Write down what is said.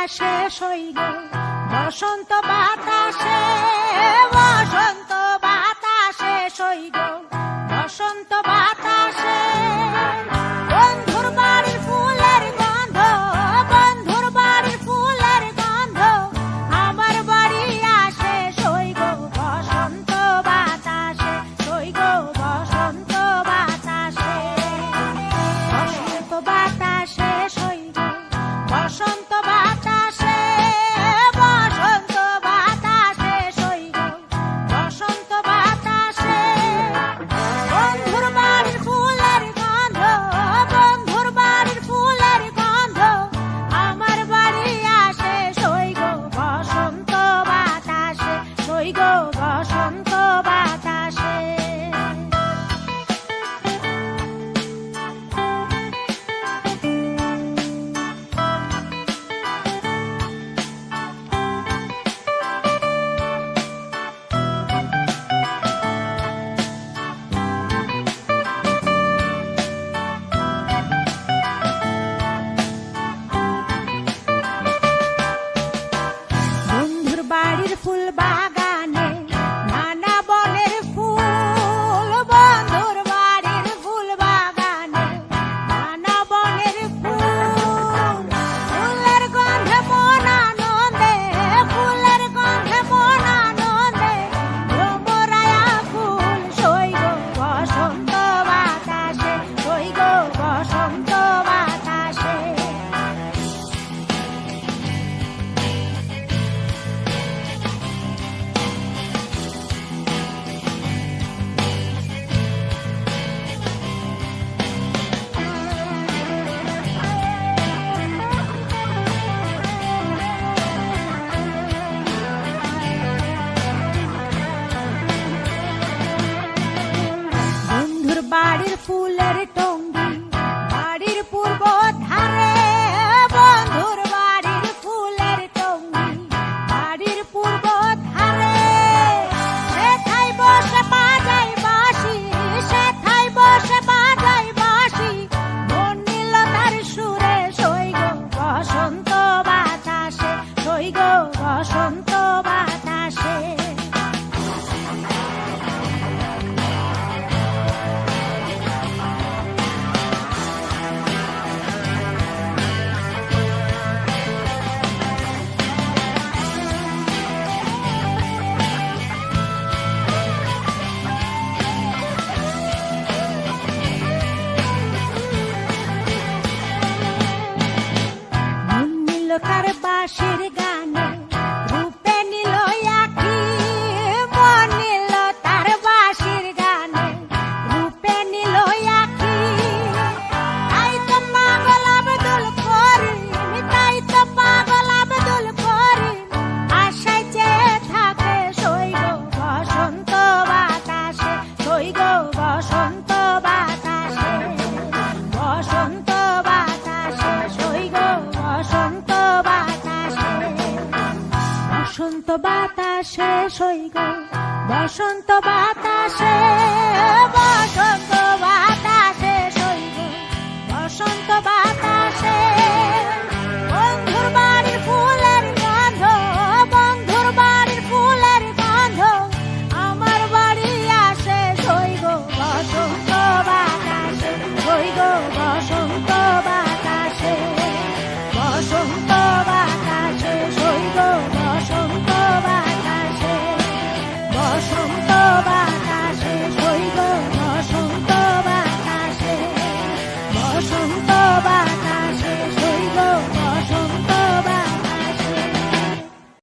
বাতাসে সইগ বসন্ত বাতাসে বসন্ত বাতাসে সইগ বসন্ত বাতাসে বন্ধুর বাড়ির ফুলের গন্ধ বন্ধুর বাড়ির ফুলের গন্ধ আমার বাড়ি আসে সইগ বসন্ত বাতাসে সইগ বসন্ত বাতাসে বসন্ত বাতাসে সইগ বসন্ত বাতাসে বসন্ত বাতাসে সইগ বসন্ত বাতাসে বন্ধুর বাড়ির ফুলের গন্ধ বন্ধুর বাড়ির ফুলের গন্ধ আমার বাড়ি আসে সইগ বসন্ত বাতাসে সইগ বসন্ত বাতাসে বন্ধুর বাড়ির ফুল বাগানে নানা বনের ফুল বন্ধুর বাড়ির ফুল বাগানে নানা বনের ফুল ফুলের গন্ধে মন আনন্দে ফুলের গন্ধে মন আনন্দে ভ্রমরায়া ফুল সইগ বসন্ত বাতাসে সইগ বসন্ত বাতাসে বন্ধুর বাড়ির ফুলের টঙ্গি বাড়ির পূর্ব ধারে বন্ধুর বাড়ির ফুলের টঙ্গি বাড়ির পূর্ব ধারে সেথায় বসে বাজাই বাঁশি সেথায় বসে বাজাই বাঁশি মন নিল তার সুরে সইগ বসন্ত বাতাসে সইগ বসন্ত বাতাসে মন নিল তার বাঁশির গানে রূপে নিল আঁখি মন নিল তার বাঁশির গানে রূপে নিল আঁখি তাই তো পাগল আব্দুল করিম তাই তো পাগল আব্দুল করিম আশায় চেয়ে থাকে সইগ বসন্ত বাতাসে সইগ বসন্ত বাতাসে বসন্ত বাতাসে সইগ বসন্ত বাতাসে বসন্ত বাতাসে সইগ বসন্ত বাতাসে বসন্ত